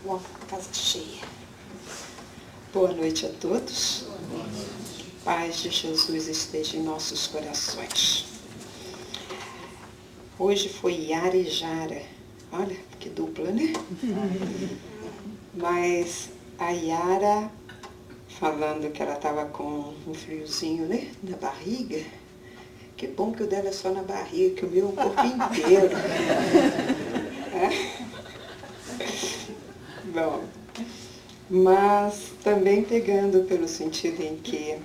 Ó, casa cheia. Boa noite a todos. Paz de Jesus esteja em nossos corações. Hoje foi Yara e Jara. Olha, que dupla, né? Mas a Yara, falando que ela estava com um friozinho, né? Na barriga. Que bom que o dela é só na barriga, que o meu é o corpo inteiro. É? Bom, mas também pegando pelo sentido em que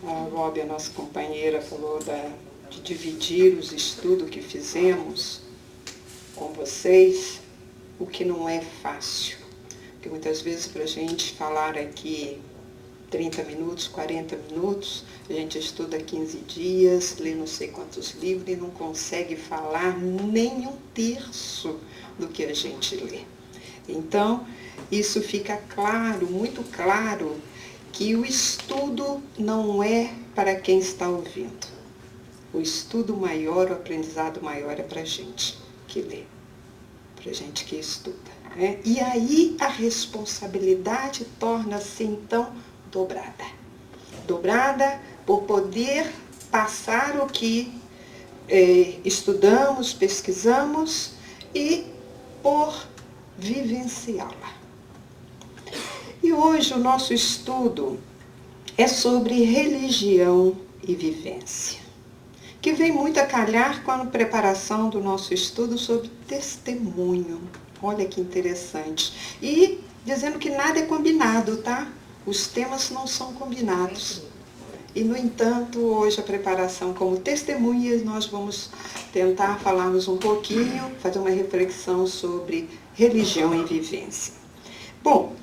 a Rob, a nossa companheira, falou de dividir os estudos que fizemos com vocês, o que não é fácil. Porque muitas vezes para a gente falar aqui 30 minutos, 40 minutos, a gente estuda 15 dias, lê não sei quantos livros e não consegue falar nem um terço do que a gente lê. Então, isso fica claro, muito claro, que o estudo não é para quem está ouvindo. O estudo maior, o aprendizado maior é para a gente que lê, para a gente que estuda. Né? E aí a responsabilidade torna-se, então, dobrada. Dobrada por poder passar o que estudamos, pesquisamos e por vivenciá-la. E hoje o nosso estudo é sobre religião e vivência, que vem muito a calhar com a preparação do nosso estudo sobre testemunho. Olha que interessante. E dizendo que nada é combinado, tá? Os temas não são combinados. E, no entanto, hoje a preparação como testemunhas, nós vamos tentar falarmos um pouquinho, fazer uma reflexão sobre religião e vivência. Bom,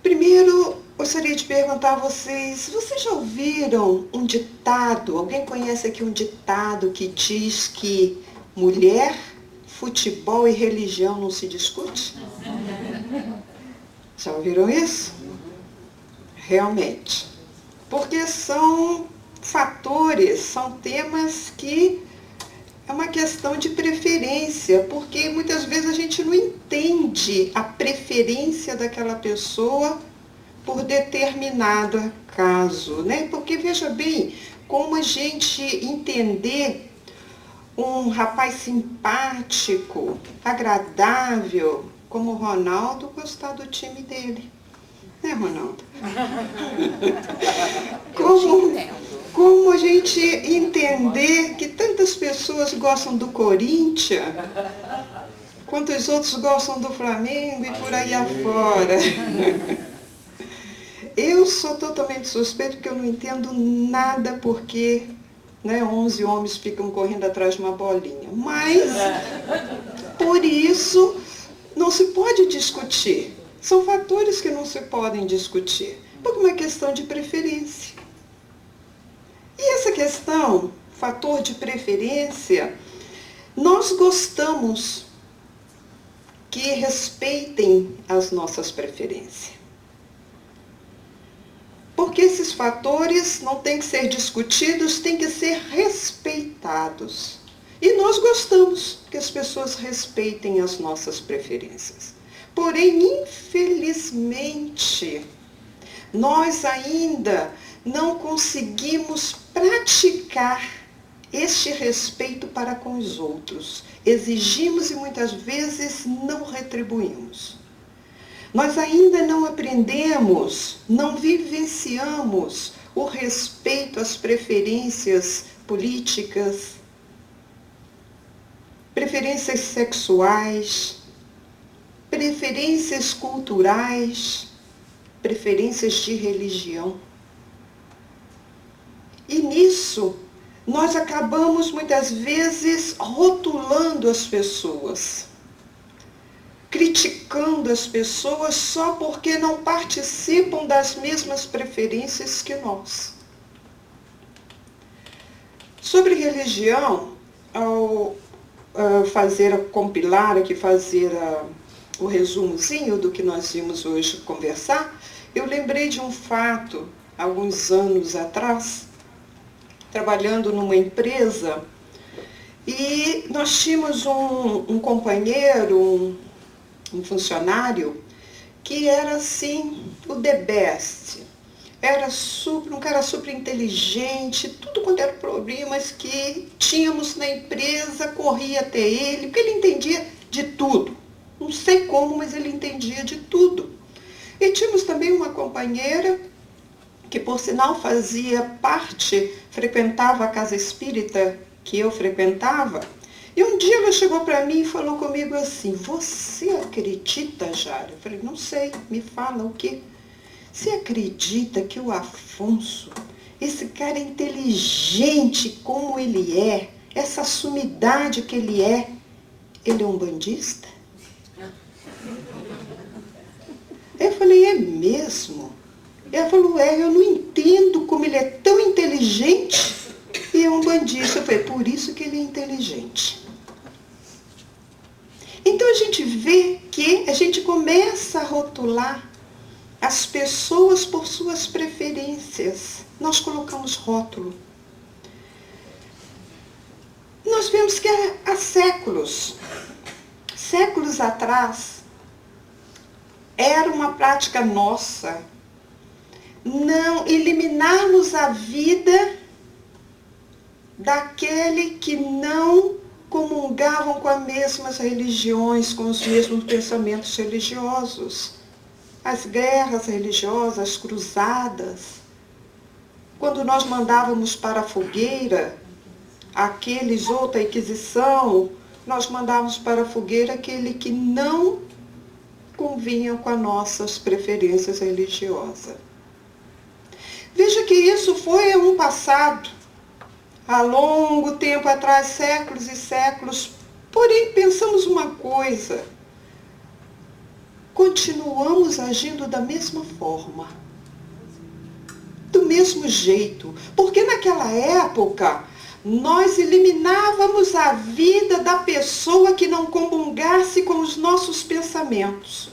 primeiro, gostaria de perguntar a vocês já ouviram um ditado, alguém conhece aqui um ditado que diz que mulher, futebol e religião não se discute? Já ouviram isso? Realmente. Porque são fatores, são temas que é uma questão de preferência, porque muitas vezes a gente não entende a preferência daquela pessoa por determinado caso, né? Porque veja bem, como a gente entender um rapaz simpático, agradável, como o Ronaldo, gostar do time dele. Né, Ronaldo? Como a gente entender que tantas pessoas gostam do Corinthians, quantos outros gostam do Flamengo e por aí afora. Eu sou totalmente suspeito porque eu não entendo nada porque 11 homens ficam correndo atrás de uma bolinha. Mas, por isso, não se pode discutir. São fatores que não se podem discutir, porque é uma questão de preferência. E essa questão, fator de preferência, nós gostamos que respeitem as nossas preferências. Porque esses fatores não têm que ser discutidos, têm que ser respeitados. E nós gostamos que as pessoas respeitem as nossas preferências. Porém, infelizmente, nós ainda não conseguimos praticar este respeito para com os outros. Exigimos e muitas vezes não retribuímos. Nós ainda não aprendemos, não vivenciamos o respeito às preferências políticas, preferências sexuais, preferências culturais, preferências de religião. E nisso, nós acabamos muitas vezes rotulando as pessoas, criticando as pessoas só porque não participam das mesmas preferências que nós. Sobre religião, ao compilar aqui, fazer o resumozinho do que nós vimos hoje conversar, eu lembrei de um fato, alguns anos atrás, trabalhando numa empresa, e nós tínhamos um companheiro, um funcionário que era assim, o the best. Era um cara super inteligente, tudo quanto era problemas que tínhamos na empresa, corria até ele, porque ele entendia de tudo. Não sei como, mas ele entendia de tudo. E tínhamos também uma companheira que, por sinal, fazia parte, frequentava a casa espírita que eu frequentava. E um dia ela chegou para mim e falou comigo assim: você acredita, Jara? Eu falei: não sei, me fala o quê? Você acredita que o Afonso, esse cara inteligente como ele é, essa sumidade que ele é um bandista? Eu falei: é mesmo? Ela falou: eu não entendo como ele é tão inteligente e é um bandista. Eu falei: por isso que ele é inteligente. Então a gente vê que a gente começa a rotular as pessoas por suas preferências. Nós colocamos rótulo. Nós vemos que há séculos atrás, era uma prática nossa não eliminarmos a vida daquele que não comungavam com as mesmas religiões, com os mesmos pensamentos religiosos. As guerras religiosas, as cruzadas, quando nós mandávamos para a fogueira aqueles, outra Inquisição, nós mandávamos para a fogueira aquele que não convinha com as nossas preferências religiosas. Veja que isso foi um passado, há longo tempo atrás, séculos e séculos. Porém, pensamos uma coisa: continuamos agindo da mesma forma, do mesmo jeito, porque naquela época nós eliminávamos a vida da pessoa que não comungasse com os nossos pensamentos.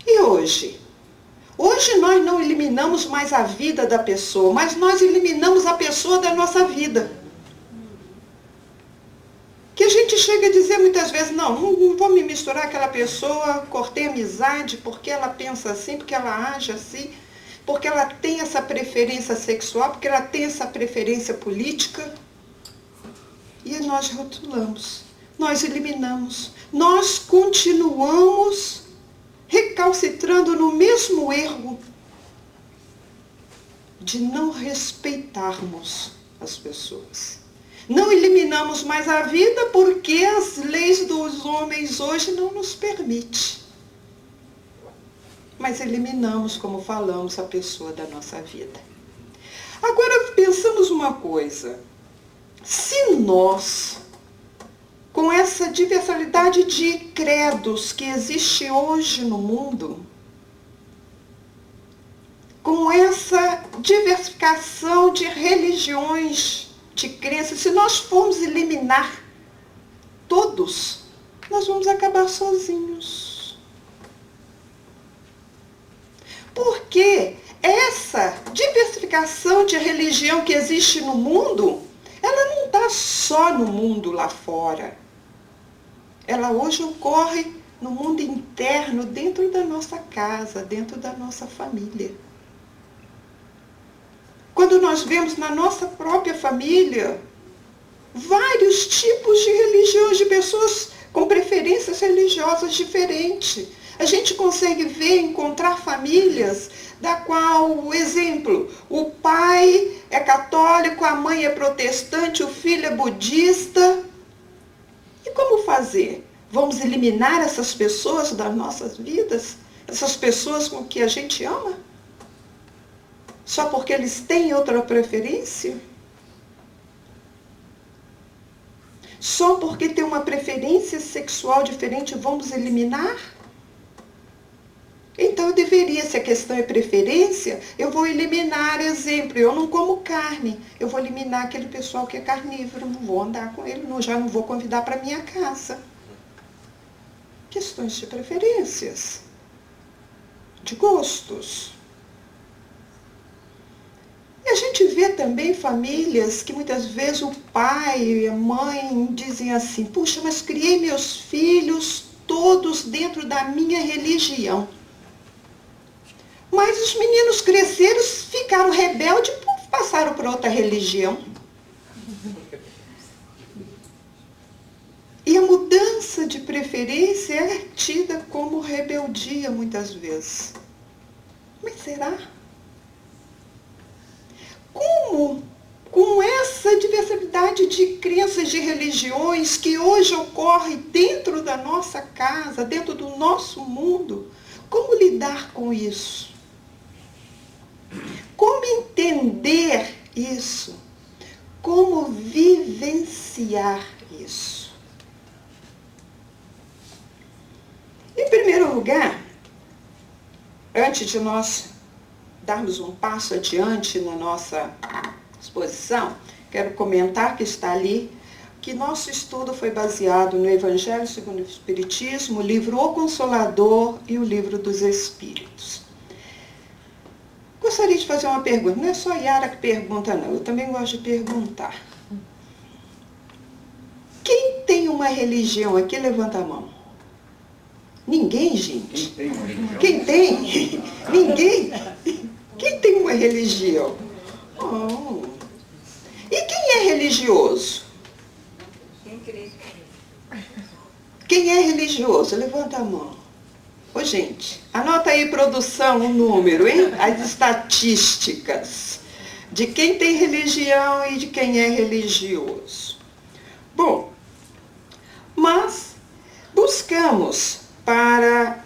E hoje? Hoje nós não eliminamos mais a vida da pessoa, mas nós eliminamos a pessoa da nossa vida. Que a gente chega a dizer muitas vezes: não vou me misturar com aquela pessoa, cortei amizade porque ela pensa assim, porque ela age assim, porque ela tem essa preferência sexual, porque ela tem essa preferência política. E nós rotulamos, nós eliminamos, nós continuamos recalcitrando no mesmo erro de não respeitarmos as pessoas. Não eliminamos mais a vida porque as leis dos homens hoje não nos permitem. Mas eliminamos, como falamos, a pessoa da nossa vida. Agora pensamos uma coisa: se nós, com essa diversidade de credos que existe hoje no mundo, com essa diversificação de religiões, de crenças, se nós formos eliminar todos, nós vamos acabar sozinhos. Porque essa diversificação de religião que existe no mundo, ela não está só no mundo lá fora. Ela hoje ocorre no mundo interno, dentro da nossa casa, dentro da nossa família. Quando nós vemos na nossa própria família vários tipos de religiões, de pessoas com preferências religiosas diferentes, a gente consegue ver, encontrar famílias da qual, exemplo, o pai é católico, a mãe é protestante, o filho é budista. E como fazer? Vamos eliminar essas pessoas das nossas vidas? Essas pessoas com que a gente ama? Só porque eles têm outra preferência? Só porque tem uma preferência sexual diferente, vamos eliminar? Então eu deveria, se a questão é preferência, eu vou eliminar, exemplo, eu não como carne, eu vou eliminar aquele pessoal que é carnívoro, não vou andar com ele, já não vou convidar para minha casa. Questões de preferências, de gostos. E a gente vê também famílias que muitas vezes o pai e a mãe dizem assim: puxa, mas criei meus filhos todos dentro da minha religião. Mas os meninos cresceram, ficaram rebeldes e passaram para outra religião. E a mudança de preferência é tida como rebeldia muitas vezes. Mas será? Como, com essa diversidade de crenças, de religiões que hoje ocorre dentro da nossa casa, dentro do nosso mundo, como lidar com isso? Como entender isso? Como vivenciar isso? Em primeiro lugar, antes de nós darmos um passo adiante na nossa exposição, quero comentar que está ali que nosso estudo foi baseado no Evangelho segundo o Espiritismo, o livro O Consolador e o Livro dos Espíritos. Gostaria de fazer uma pergunta. Não é só a Yara que pergunta, não. Eu também gosto de perguntar. Quem tem uma religião aqui, levanta a mão. Ninguém, gente. Quem tem uma religião? Quem tem? Ninguém. Quem tem uma religião? Oh. E quem é religioso? Quem crê? Quem é religioso? Levanta a mão. Ô, gente, anota aí, produção, o número, hein? As estatísticas de quem tem religião e de quem é religioso. Bom, mas buscamos, para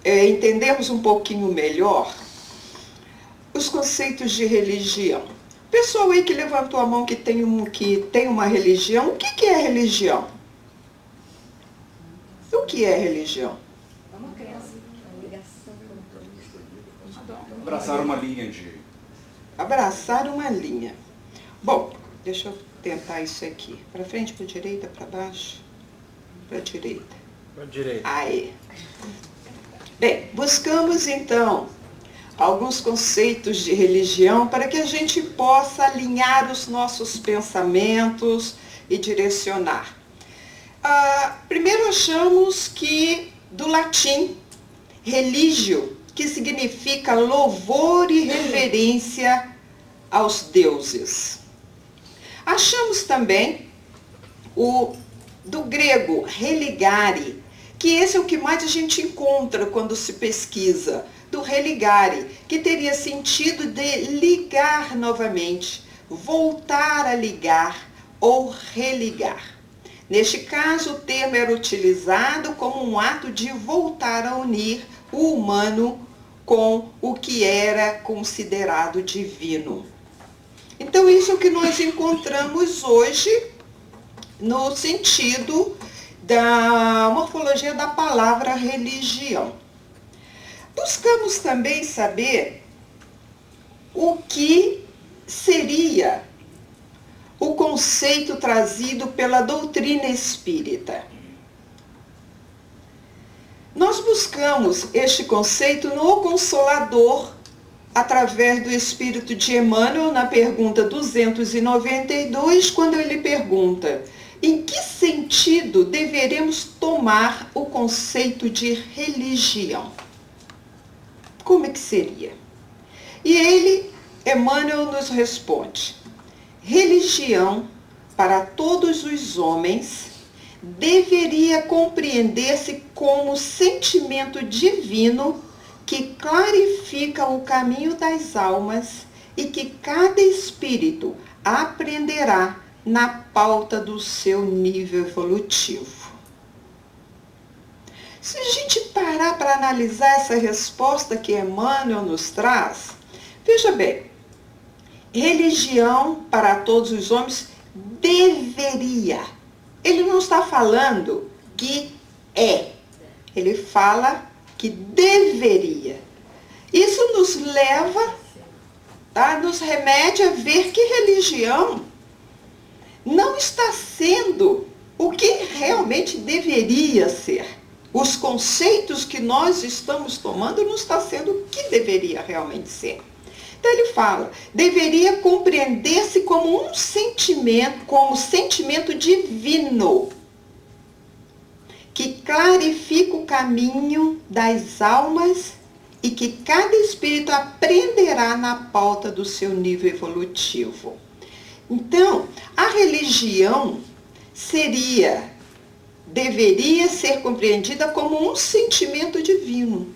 entendermos um pouquinho melhor os conceitos de religião. Pessoal aí que levantou a mão que tem uma religião, o que é religião? O que é religião? É uma crença, uma ligação com Abraçar uma linha de... Abraçar uma linha. Bom, deixa eu tentar isso aqui. Para frente, para direita, para baixo? Para direita. Para direita. Aí. Bem, buscamos então alguns conceitos de religião para que a gente possa alinhar os nossos pensamentos e direcionar. Primeiro achamos que do latim, religio, que significa louvor e reverência aos deuses. Achamos também do grego, religare, que esse é o que mais a gente encontra quando se pesquisa, do religare, que teria sentido de ligar novamente, voltar a ligar ou religar. Neste caso, o termo era utilizado como um ato de voltar a unir o humano com o que era considerado divino. Então, isso é o que nós encontramos hoje no sentido da morfologia da palavra religião. Buscamos também saber o que seria o conceito trazido pela doutrina espírita. Nós buscamos este conceito no Consolador, através do Espírito de Emmanuel, na pergunta 292, quando ele pergunta: em que sentido deveremos tomar o conceito de religião? Como é que seria? E ele, Emmanuel, nos responde: religião, para todos os homens, deveria compreender-se como sentimento divino que clarifica o caminho das almas e que cada espírito aprenderá na pauta do seu nível evolutivo. Se a gente parar para analisar essa resposta que Emmanuel nos traz, veja bem, religião para todos os homens deveria. Ele não está falando que é, ele fala que deveria. Isso nos leva, nos remete a ver que religião não está sendo o que realmente deveria ser. Os conceitos que nós estamos tomando não está sendo o que deveria realmente ser. Então ele fala, deveria compreender-se como um sentimento, como sentimento divino, que clarifica o caminho das almas e que cada espírito aprenderá na pauta do seu nível evolutivo. Então, a religião deveria ser compreendida como um sentimento divino.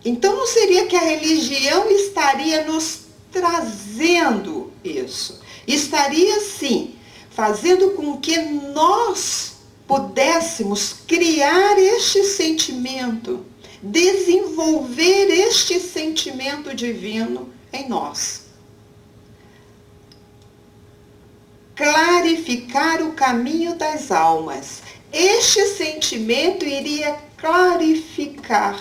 Então, não seria que a religião estaria nos trazendo isso. Estaria, sim, fazendo com que nós pudéssemos criar este sentimento, desenvolver este sentimento divino em nós. Clarificar o caminho das almas. Este sentimento iria clarificar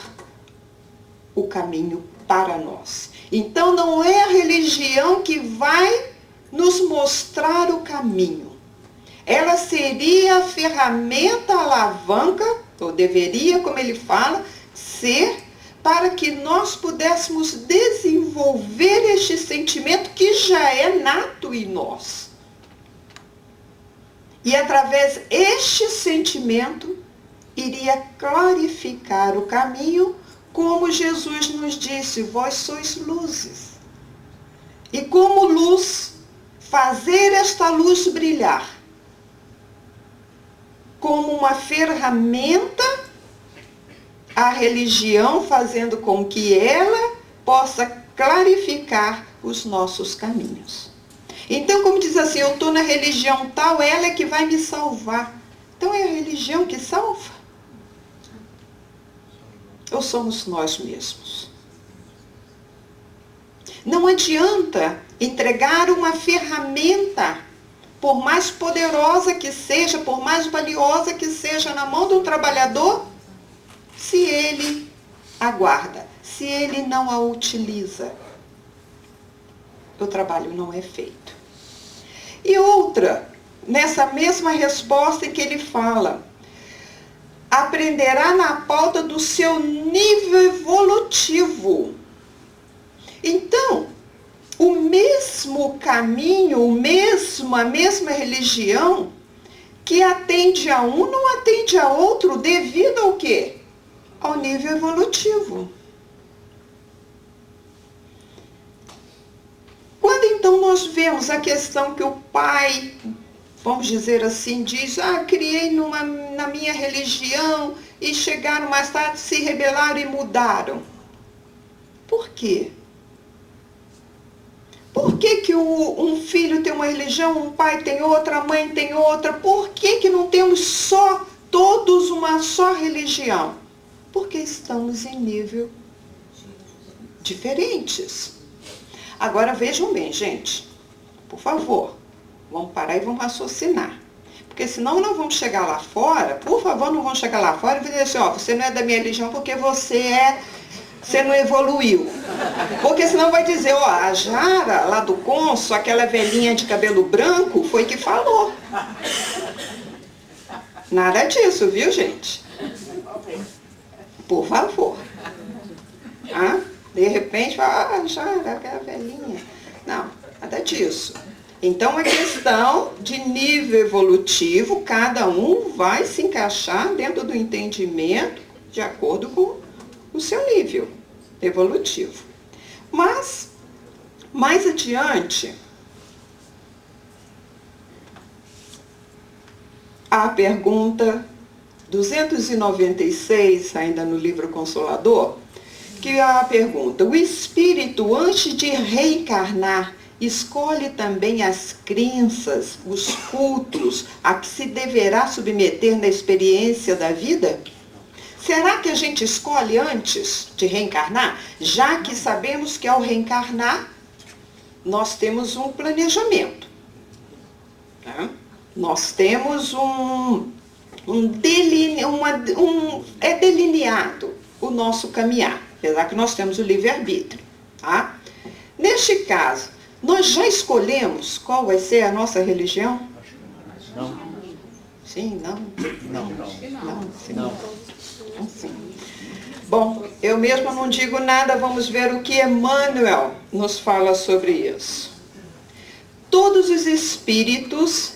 o caminho para nós. Então não é a religião que vai nos mostrar o caminho. Ela seria a ferramenta, a alavanca, ou deveria, como ele fala, ser, para que nós pudéssemos desenvolver este sentimento que já é nato em nós. E através deste sentimento, iria clarificar o caminho, como Jesus nos disse, vós sois luzes. E como luz, fazer esta luz brilhar como uma ferramenta, a religião fazendo com que ela possa clarificar os nossos caminhos. Então, como diz assim, eu estou na religião tal, ela é que vai me salvar. Então é a religião que salva? Ou somos nós mesmos? Não adianta entregar uma ferramenta, por mais poderosa que seja, por mais valiosa que seja, na mão de um trabalhador, se ele aguarda, se ele não a utiliza, o trabalho não é feito. E outra, nessa mesma resposta em que ele fala, aprenderá na pauta do seu nível evolutivo. Então, o mesmo caminho, a mesma religião que atende a um, não atende a outro devido ao quê? Ao nível evolutivo. Quando então nós vemos a questão que o pai, vamos dizer assim, diz, criei na minha religião e chegaram mais tarde, se rebelaram e mudaram. Por quê? Por que um filho tem uma religião, um pai tem outra, a mãe tem outra? Por que não temos todos uma só religião? Porque estamos em nível diferentes. Agora vejam bem, gente, por favor, vamos parar e vamos raciocinar. Porque senão não vamos chegar lá fora, por favor, não vamos chegar lá fora e dizer assim, você não é da minha religião porque você não evoluiu. Porque senão vai dizer, a Jara, lá do Conso, aquela velhinha de cabelo branco, foi que falou. Nada disso, viu, gente? Por favor. De repente, fala, Jara, aquela velhinha. Não, nada disso. Então, é questão de nível evolutivo, cada um vai se encaixar dentro do entendimento de acordo com o seu nível evolutivo. Mas, mais adiante, a pergunta 296, ainda no livro Consolador, que é a pergunta, o espírito, antes de reencarnar, escolhe também as crenças, os cultos a que se deverá submeter na experiência da vida? Será que a gente escolhe antes de reencarnar? Já que sabemos que ao reencarnar, nós temos um planejamento. Né? Nós temos é delineado o nosso caminhar, apesar que nós temos o livre-arbítrio. Tá? Neste caso, nós já escolhemos qual vai ser a nossa religião? Não. Sim, não? Não. Não, sim. Não. Assim. Bom, eu mesma não digo nada, vamos ver o que Emmanuel nos fala sobre isso. Todos os espíritos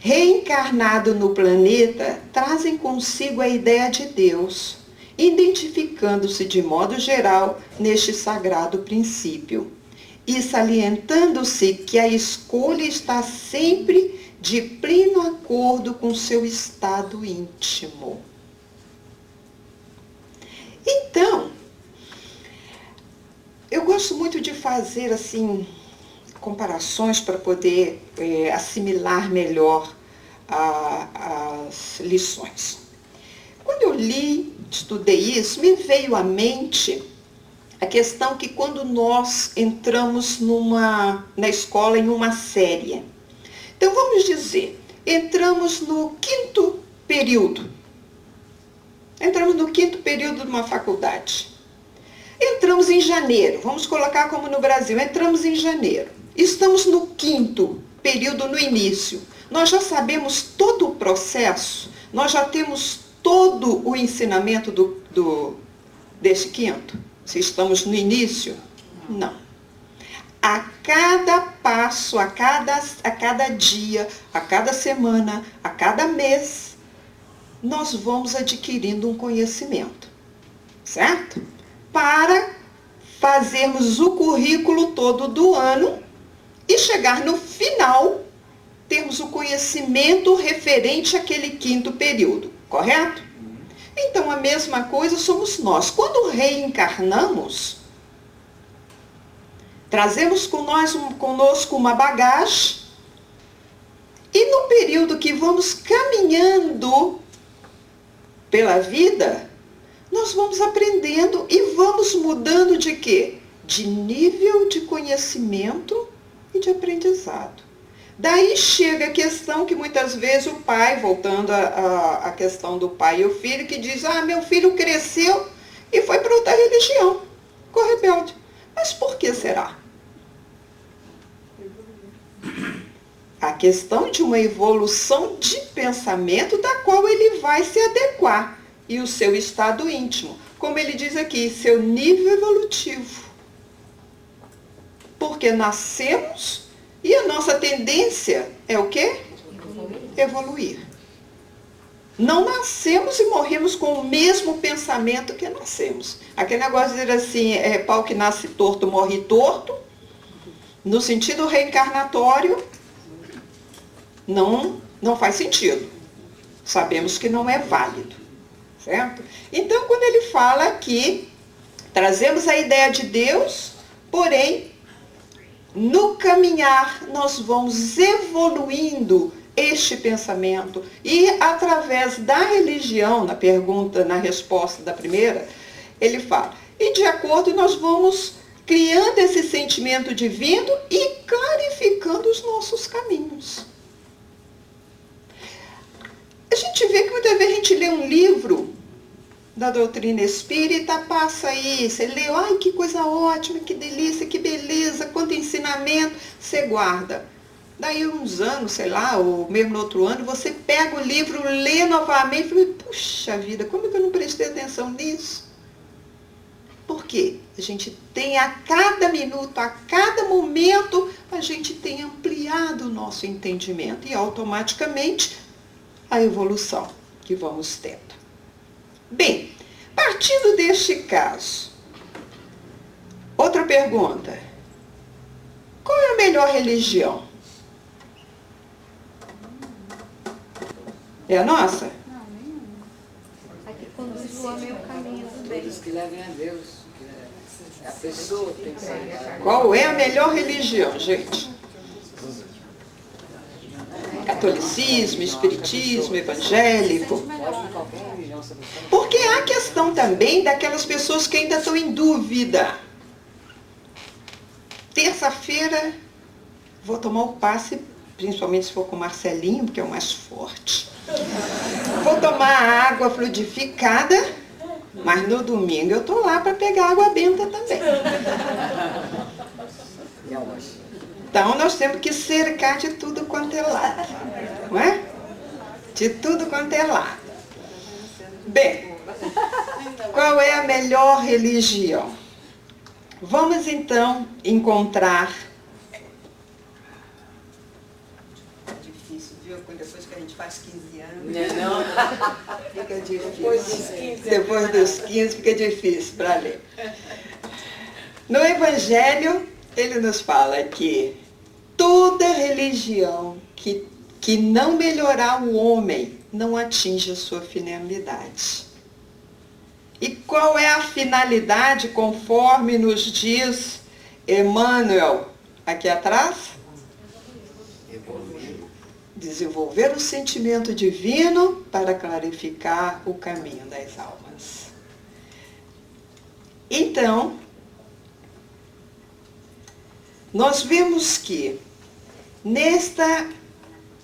reencarnado no planeta, trazem consigo a ideia de Deus, identificando-se de modo geral neste sagrado princípio e salientando-se que a escolha está sempre de pleno acordo com seu estado íntimo. Então, eu gosto muito de fazer assim comparações para poder assimilar melhor as lições. Quando eu li, estudei isso, me veio à mente a questão que quando nós entramos na escola em uma série, então vamos dizer, entramos no 5º período, de uma faculdade. Entramos em janeiro, vamos colocar como no Brasil, entramos em janeiro. Estamos no 5º período, no início. Nós já sabemos todo o processo, nós já temos todo o ensinamento desse 5º. Se estamos no início, não. A cada passo, a cada dia, a cada semana, a cada mês, nós vamos adquirindo um conhecimento, certo? Para fazermos o currículo todo do ano e chegar no final, termos o conhecimento referente àquele 5º período, correto? Então, a mesma coisa somos nós. Quando reencarnamos, trazemos conosco uma bagagem e no período que vamos caminhando pela vida, nós vamos aprendendo e vamos mudando de quê? De nível de conhecimento e de aprendizado. Daí chega a questão que muitas vezes o pai, voltando à questão do pai e o filho, que diz, meu filho cresceu e foi para outra religião, ficou rebelde. Mas por que será? A questão de uma evolução de pensamento da qual ele vai se adequar. E o seu estado íntimo, como ele diz aqui, seu nível evolutivo. Porque nascemos e a nossa tendência é o quê? Evoluir. Não nascemos e morremos com o mesmo pensamento que nascemos. Aquele negócio de dizer assim, pau que nasce torto, morre torto, no sentido reencarnatório, não faz sentido. Sabemos que não é válido, certo? Então, quando ele fala que trazemos a ideia de Deus, porém, no caminhar, nós vamos evoluindo este pensamento e através da religião, na resposta da primeira, ele fala, e de acordo nós vamos criando esse sentimento divino e clarificando os nossos caminhos. A gente vê que muitas vezes a gente lê um livro da doutrina espírita, passa aí, você lê, ai que coisa ótima, que delícia, que beleza, quanto ensinamento, você guarda. Daí uns anos, sei lá, ou mesmo no outro ano, você pega o livro, lê novamente e fala, puxa vida, como é que eu não prestei atenção nisso? Por quê? A gente tem a cada minuto, a cada momento, a gente tem ampliado o nosso entendimento e automaticamente a evolução que vamos tendo. Bem, partindo deste caso, outra pergunta. Qual é a melhor religião? É a nossa? Não, nenhuma. A que conduz o homem ao caminho do bem. Todos que levem a Deus. A pessoa tem que ser. Qual é a melhor religião, gente? Catolicismo, espiritismo, evangélico. Porque há a questão também daquelas pessoas que ainda estão em dúvida. Terça-feira vou tomar o passe, principalmente se for com o Marcelinho, que é o mais forte. Vou tomar água fluidificada, mas no domingo eu estou lá para pegar água benta também. Então nós temos que cercar de tudo quanto é lado, não é? De tudo quanto é lado. Bem, qual é a melhor religião? Vamos então encontrar... É difícil, viu? Quando depois gente faz 15 anos. Não. Fica difícil. Depois dos 15. Depois dos 15 fica difícil para ler. No Evangelho, ele nos fala que toda religião que não melhorar o homem não atinge a sua finalidade. E qual é a finalidade, conforme nos diz Emmanuel aqui atrás? Desenvolver o sentimento divino para clarificar o caminho das almas. Então, nós vemos que, nesta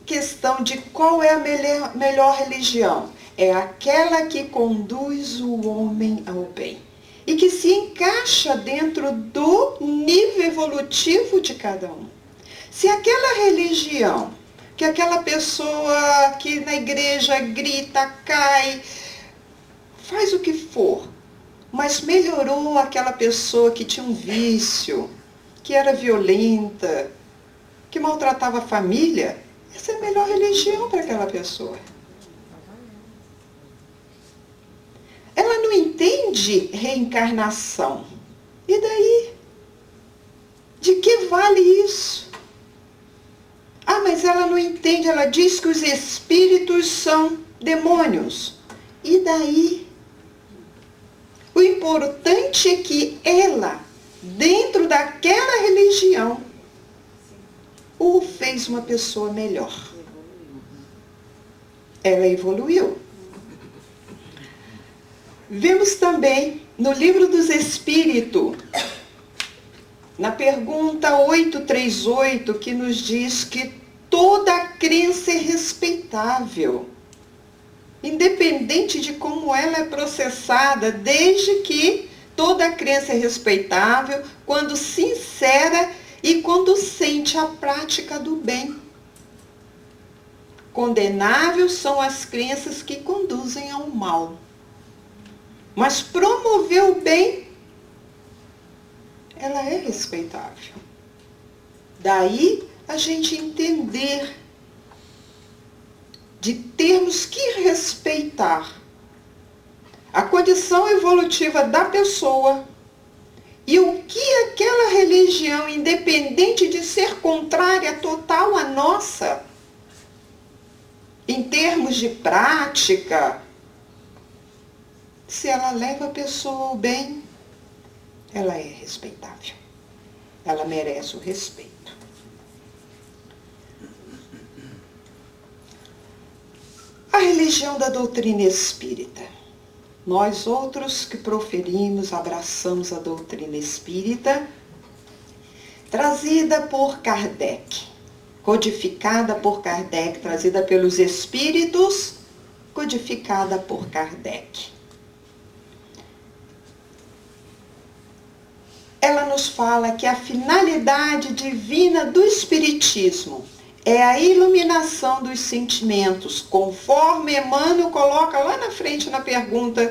questão de qual é a melhor religião, é aquela que conduz o homem ao bem e que se encaixa dentro do nível evolutivo de cada um. Se aquela religião, que aquela pessoa que na igreja grita, cai, faz o que for, mas melhorou aquela pessoa que tinha um vício, que era violenta, que maltratava a família, essa é a melhor religião para aquela pessoa. Ela não entende reencarnação. E daí? De que vale isso? Ah, mas ela não entende, ela diz que os espíritos são demônios. E daí? O importante é que ela, dentro daquela religião, o fez uma pessoa melhor. Ela evoluiu. Vemos também no Livro dos Espíritos, na pergunta 838, que nos diz que toda crença é respeitável, independente de como ela é processada, desde que toda crença é respeitável quando sincera e quando sente a prática do bem. Condenáveis são as crenças que conduzem ao mal. Mas promover o bem, ela é respeitável. Daí a gente entender de termos que respeitar a condição evolutiva da pessoa e o que aquela religião, independente de ser contrária total à nossa, em termos de prática, se ela leva a pessoa ao bem, ela é respeitável. Ela merece o respeito. A religião da doutrina espírita. Nós outros que proferimos, abraçamos a doutrina espírita, trazida por Kardec, codificada por Kardec, trazida pelos espíritos, codificada por Kardec. Ela nos fala que a finalidade divina do Espiritismo é a iluminação dos sentimentos, conforme Emmanuel coloca lá na frente na pergunta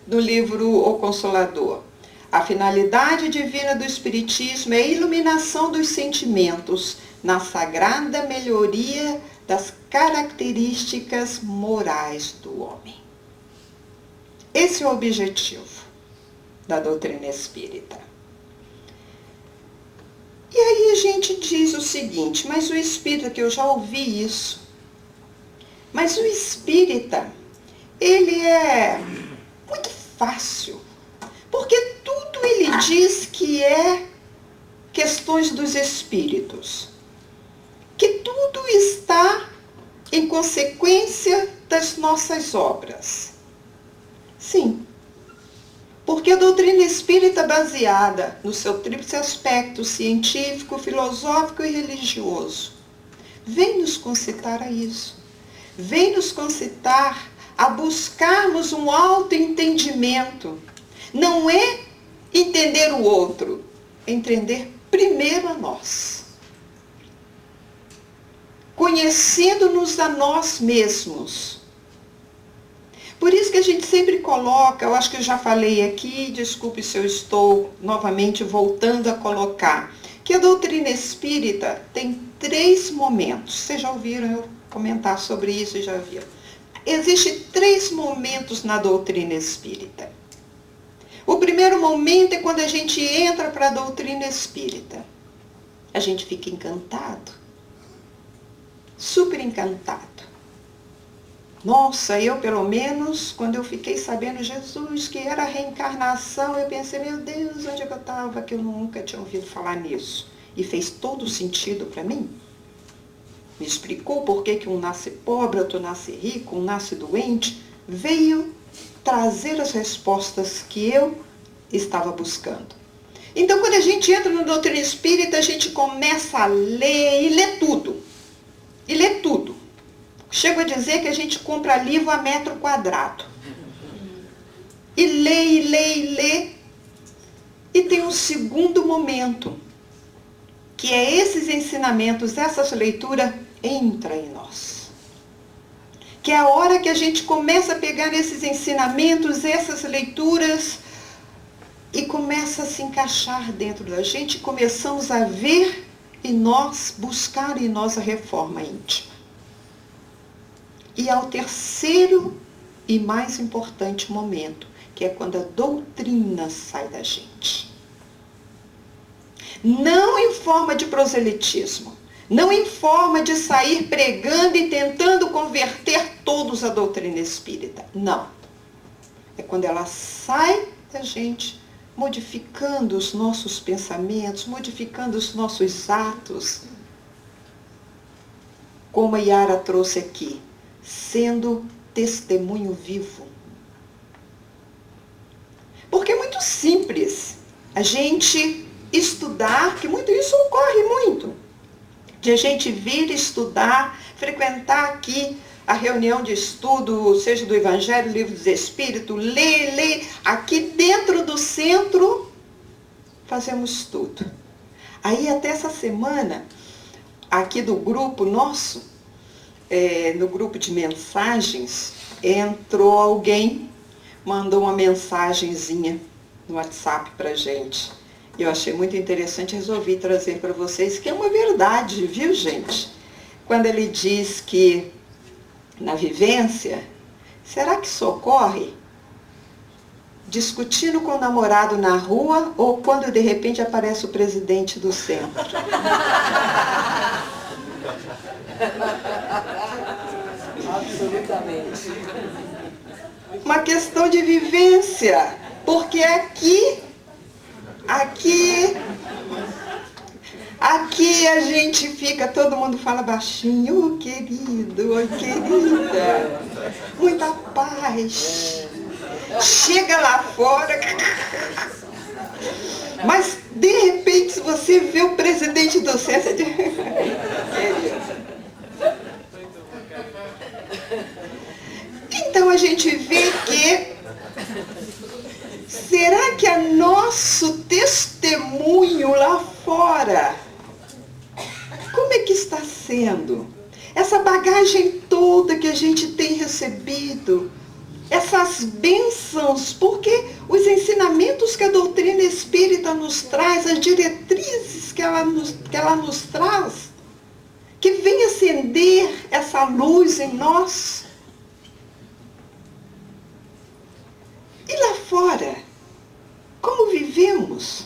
do livro O Consolador. A finalidade divina do Espiritismo é a iluminação dos sentimentos na sagrada melhoria das características morais do homem. Esse é o objetivo da doutrina espírita. E aí a gente diz o seguinte, mas o espírita, que eu já ouvi isso, mas o espírita, ele é muito fácil, porque tudo ele diz que é questões dos espíritos, que tudo está em consequência das nossas obras. Sim. Porque a doutrina espírita, baseada no seu tríplice aspecto científico, filosófico e religioso, vem nos concitar a isso. Vem nos concitar a buscarmos um autoentendimento. Não é entender o outro, é entender primeiro a nós. Conhecendo-nos a nós mesmos. Por isso que a gente sempre coloca, eu acho que eu já falei aqui, desculpe se eu estou novamente voltando a colocar, que a doutrina espírita tem 3 momentos. Vocês já ouviram eu comentar sobre isso, já viu. Existem 3 momentos na doutrina espírita. O primeiro momento é quando a gente entra para a doutrina espírita. A gente fica encantado. Super encantado. Nossa, eu pelo menos, quando eu fiquei sabendo Jesus, que era a reencarnação, eu pensei, meu Deus, onde é que eu estava, que eu nunca tinha ouvido falar nisso. E fez todo sentido para mim. Me explicou por que um nasce pobre, outro nasce rico, um nasce doente. Veio trazer as respostas que eu estava buscando. Então, quando a gente entra na doutrina espírita, a gente começa a ler e lê tudo. E lê tudo. Chego a dizer que a gente compra livro a metro quadrado. E lê, e lê, e lê. E tem um segundo momento, que é esses ensinamentos, essas leituras entram em nós. Que é a hora que a gente começa a pegar esses ensinamentos, essas leituras, e começa a se encaixar dentro da gente, começamos a ver em nós, buscar em nós a reforma íntima. E ao terceiro e mais importante momento, que é quando a doutrina sai da gente. Não em forma de proselitismo, não em forma de sair pregando e tentando converter todos à doutrina espírita. Não. É quando ela sai da gente, modificando os nossos pensamentos, modificando os nossos atos. Como a Yara trouxe aqui, sendo testemunho vivo. Porque é muito simples a gente estudar, que muito isso ocorre muito, de a gente vir estudar, frequentar aqui a reunião de estudo, seja do Evangelho, Livro dos Espíritos, ler, aqui dentro do centro, fazemos tudo. Aí até essa semana, aqui do grupo nosso, no grupo de mensagens, entrou alguém, mandou uma mensagenzinha no WhatsApp pra gente. Eu achei muito interessante, resolvi trazer para vocês, que é uma verdade, viu, gente? Quando ele diz que na vivência, será que isso ocorre discutindo com o namorado na rua ou quando de repente aparece o presidente do centro? Absolutamente. Uma questão de vivência, porque aqui a gente fica, todo mundo fala baixinho, querido, querida, muita paz. Chega lá fora, mas de repente se você vê o presidente do centro, você diz, querido. Então a gente vê que, será que é nosso testemunho lá fora, como é que está sendo? Essa bagagem toda que a gente tem recebido, essas bênçãos, porque os ensinamentos que a doutrina espírita nos traz, as diretrizes que ela nos traz, que vem acender essa luz em nós. E lá fora, como vivemos?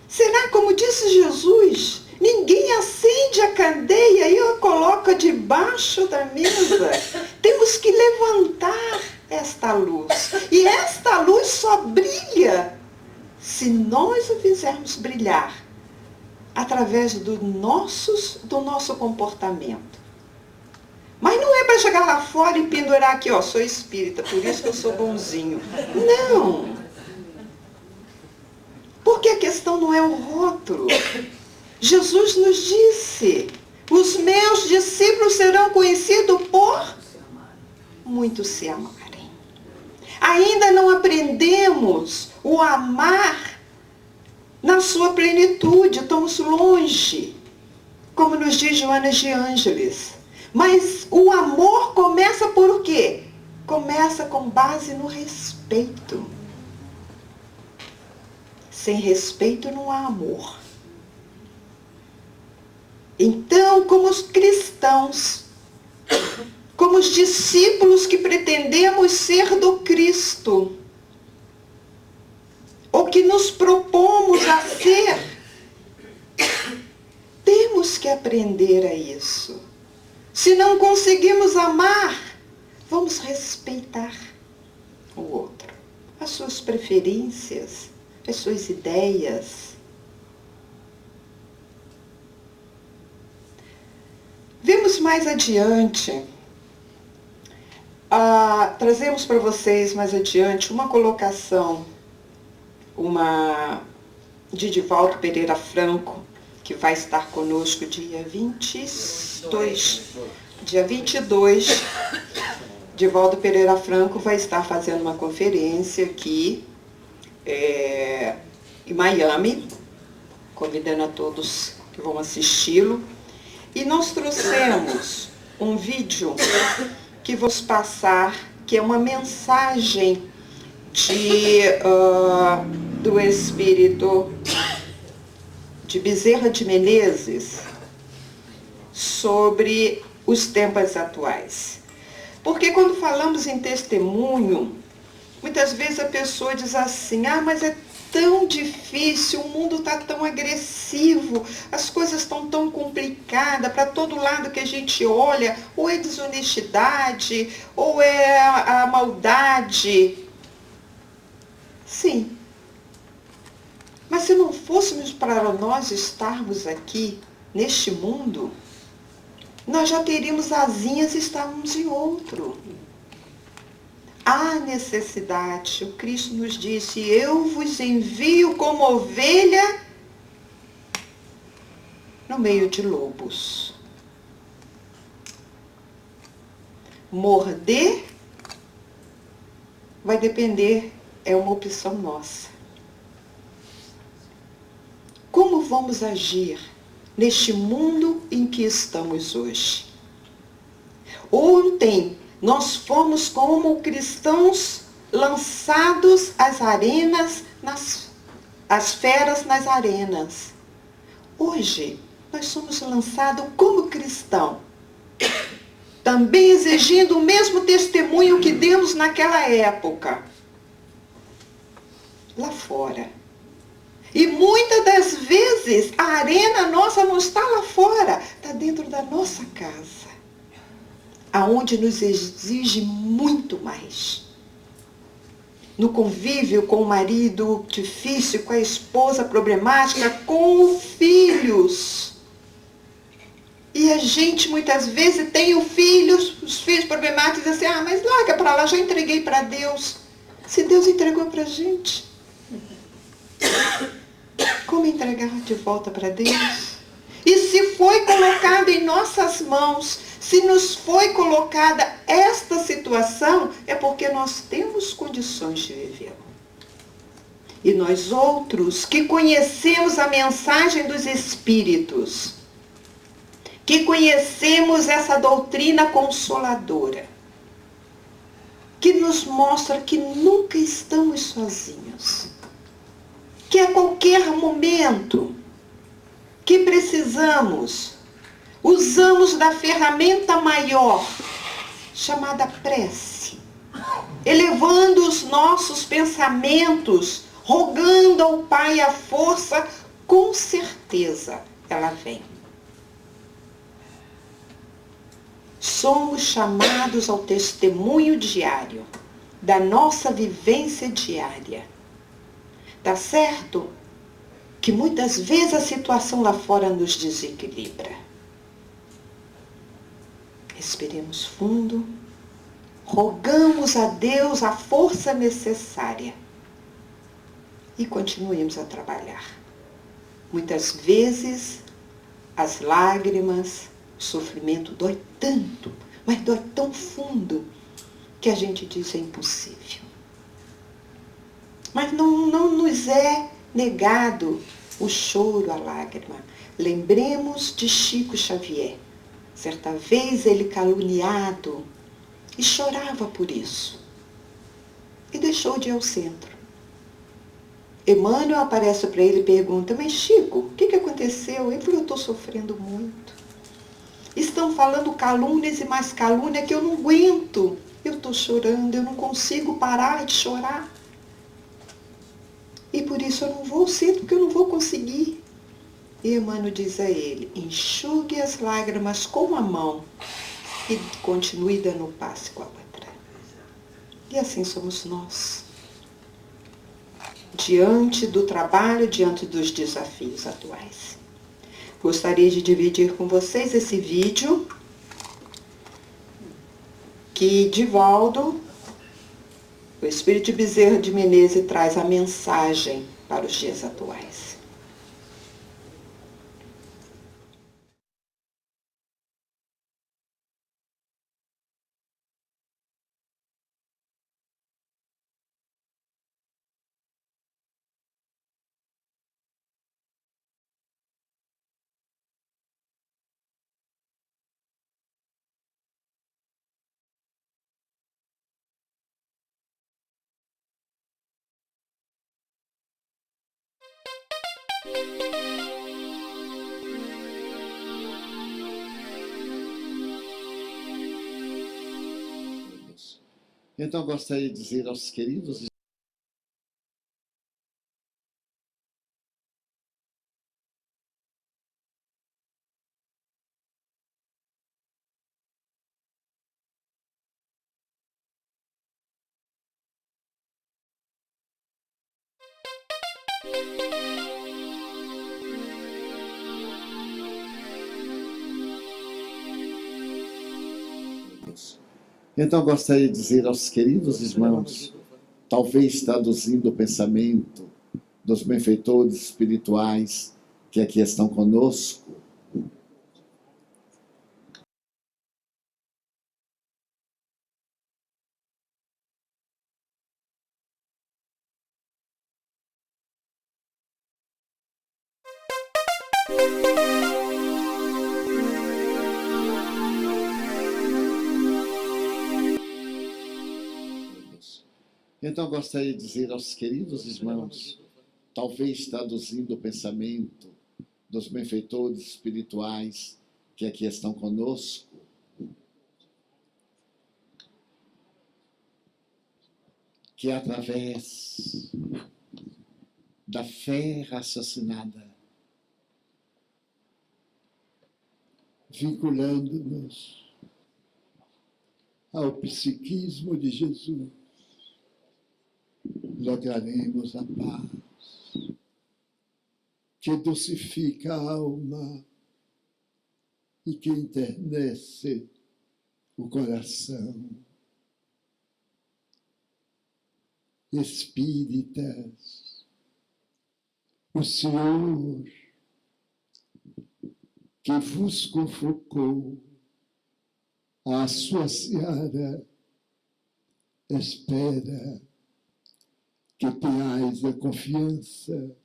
Será, como disse Jesus, ninguém acende a candeia e a coloca debaixo da mesa. Temos que levantar esta luz. E esta luz só brilha se nós o fizermos brilhar através do nosso comportamento. Mas não é para chegar lá fora e pendurar aqui, ó, sou espírita, por isso que eu sou bonzinho. Não. Porque a questão não é o rótulo. Jesus nos disse, os meus discípulos serão conhecidos por muito se amarem. Ainda não aprendemos o amar na sua plenitude, estamos longe, como nos diz Joana de Ângeles. Mas o amor começa por o quê? Começa com base no respeito. Sem respeito não há amor. Então, como os cristãos, como os discípulos que pretendemos ser do Cristo, ou que nos propomos a ser, temos que aprender a isso. Se não conseguimos amar, vamos respeitar o outro, as suas preferências, as suas ideias. Vemos mais adiante, trazemos para vocês mais adiante uma colocação, de Divaldo Pereira Franco, que vai estar conosco dia 22. Dia 22, Divaldo Pereira Franco vai estar fazendo uma conferência aqui em Miami, convidando a todos que vão assisti-lo. E nós trouxemos um vídeo que vou passar, que é uma mensagem do Espírito de Bezerra de Menezes sobre os tempos atuais. Porque quando falamos em testemunho, muitas vezes a pessoa diz assim, mas é tão difícil, o mundo está tão agressivo, as coisas estão tão complicadas, para todo lado que a gente olha, ou é desonestidade, ou é a maldade. Sim. Mas se não fôssemos para nós estarmos aqui, neste mundo, nós já teríamos asinhas e estávamos em outro. Há necessidade. O Cristo nos disse, eu vos envio como ovelha no meio de lobos. Morder vai depender, é uma opção nossa. Como vamos agir neste mundo em que estamos hoje? Ontem nós fomos como cristãos lançados às arenas, as feras nas arenas. Hoje nós somos lançados como cristão, também exigindo o mesmo testemunho que demos naquela época, lá fora. E muitas das vezes a arena nossa não está lá fora, está dentro da nossa casa, aonde nos exige muito mais. No convívio com o marido difícil, com a esposa problemática, com filhos. E a gente muitas vezes tem os filhos problemáticos, e diz assim, mas larga para lá, já entreguei para Deus. Se Deus entregou para a gente, como entregar de volta para Deus? E se foi colocado em nossas mãos, se nos foi colocada esta situação, é porque nós temos condições de vivê-lo. E nós outros que conhecemos a mensagem dos Espíritos, que conhecemos essa doutrina consoladora, que nos mostra que nunca estamos sozinhos, que a qualquer momento que precisamos, usamos da ferramenta maior, chamada prece, elevando os nossos pensamentos, rogando ao Pai a força, com certeza ela vem. Somos chamados ao testemunho diário, da nossa vivência diária. Tá certo que muitas vezes a situação lá fora nos desequilibra. Respiremos fundo, rogamos a Deus a força necessária e continuemos a trabalhar. Muitas vezes as lágrimas, o sofrimento dói tanto, mas dói tão fundo que a gente diz é impossível. Mas não nos é negado o choro, a lágrima. Lembremos de Chico Xavier. Certa vez ele caluniado e chorava por isso. E deixou de ir ao centro. Emmanuel aparece para ele e pergunta, mas Chico, o que aconteceu? Ele falou, eu estou sofrendo muito. Estão falando calúnias e mais calúnia que eu não aguento. Eu estou chorando, eu não consigo parar de chorar. E por isso eu não vou, sinto que eu não vou conseguir. E Emmanuel diz a ele, enxugue as lágrimas com a mão e continue dando um passe com a outra. E assim somos nós. Diante do trabalho, diante dos desafios atuais. Gostaria de dividir com vocês esse vídeo que Divaldo, o Espírito de Bezerra de Menezes, traz a mensagem para os dias atuais. Então, gostaria de dizer aos queridos Então, gostaria de dizer aos queridos irmãos, talvez traduzindo o pensamento dos benfeitores espirituais que aqui estão conosco, então, gostaria de dizer aos queridos irmãos, talvez traduzindo o pensamento dos benfeitores espirituais que aqui estão conosco, que através da fé raciocinada, vinculando-nos ao psiquismo de Jesus, lograremos a paz que dulcifica a alma e que enternece o coração. Espíritas, o Senhor que vos convocou à sua seara espera que tenhais a confiança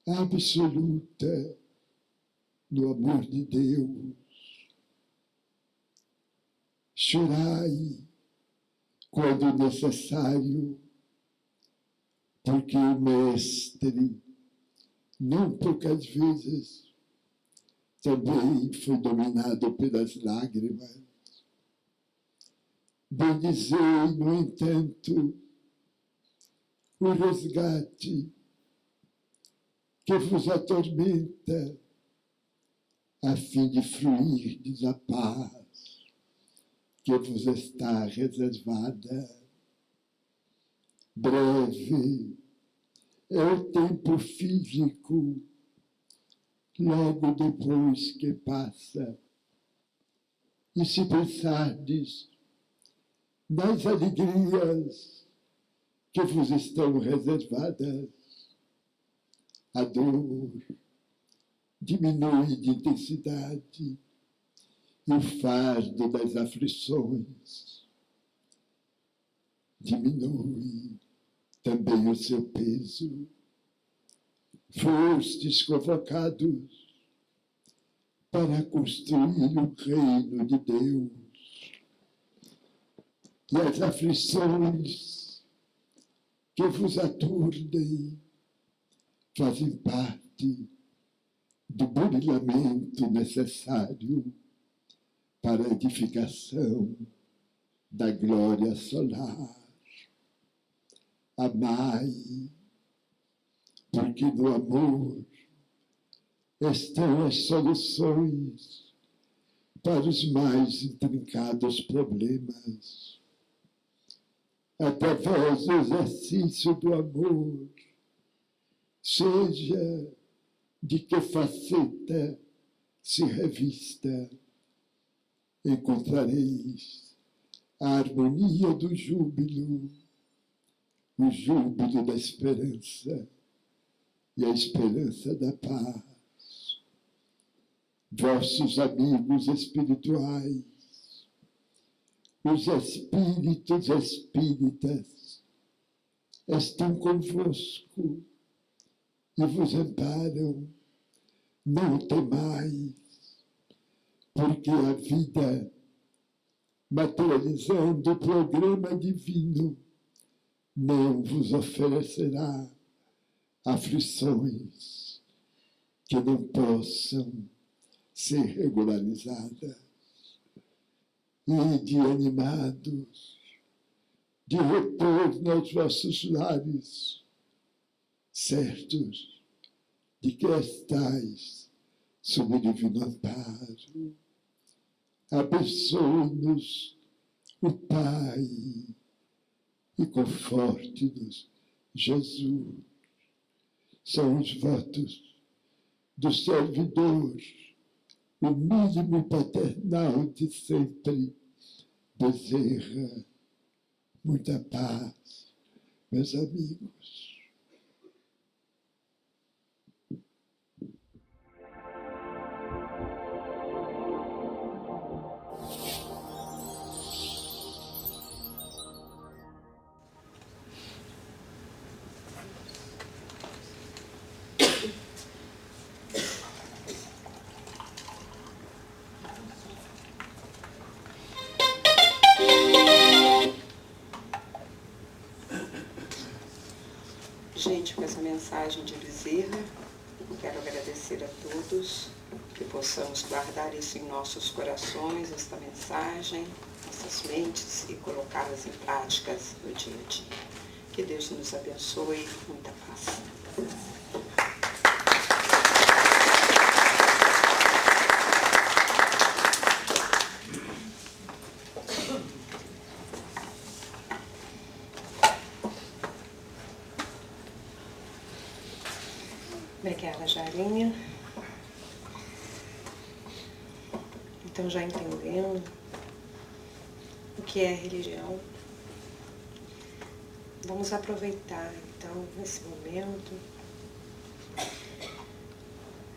absoluta no amor de Deus. Chorai quando necessário, porque o Mestre, não poucas vezes, também foi dominado pelas lágrimas. Bendizei, no entanto, o resgate que vos atormenta, a fim de fruirdes a paz que vos está reservada. Breve é o tempo físico, logo depois que passa. E se pensardes nas alegrias que vos estão reservadas, a dor diminui de intensidade e o fardo das aflições diminui também o seu peso. Fostes convocados para construir o reino de Deus. E as aflições que vos aturdem fazem parte do burilamento necessário para a edificação da glória solar. Amai, porque no amor estão as soluções para os mais intrincados problemas. Através do exercício do amor, seja de que faceta se revista, encontrareis a harmonia do júbilo, o júbilo da esperança e a esperança da paz. Vossos amigos espirituais, os espíritos espíritas, estão convosco e vos amparam. Não temais, porque a vida, materializando o programa divino, não vos oferecerá aflições que não possam ser regularizadas. Ide animados, de retorno aos vossos lares, certos de que estais sob o divino amparo. Abençoe-nos o Pai e conforte-nos Jesus. São os votos do servidor, o mínimo paternal de sempre deseja. Muita paz, meus amigos. Gente, com essa mensagem de Bezerra, quero agradecer a todos, que possamos guardar isso em nossos corações, esta mensagem, nossas mentes e colocá-las em práticas no dia a dia. Que Deus nos abençoe, muita paz. Obrigada, Jarinha. Então, já entendendo o que é religião, vamos aproveitar, então, nesse momento,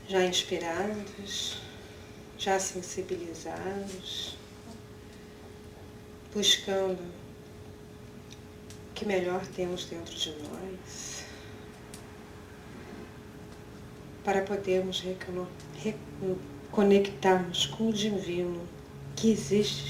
já inspirados, já sensibilizados, buscando o que melhor temos dentro de nós, para podermos reconectarmos com o divino que existe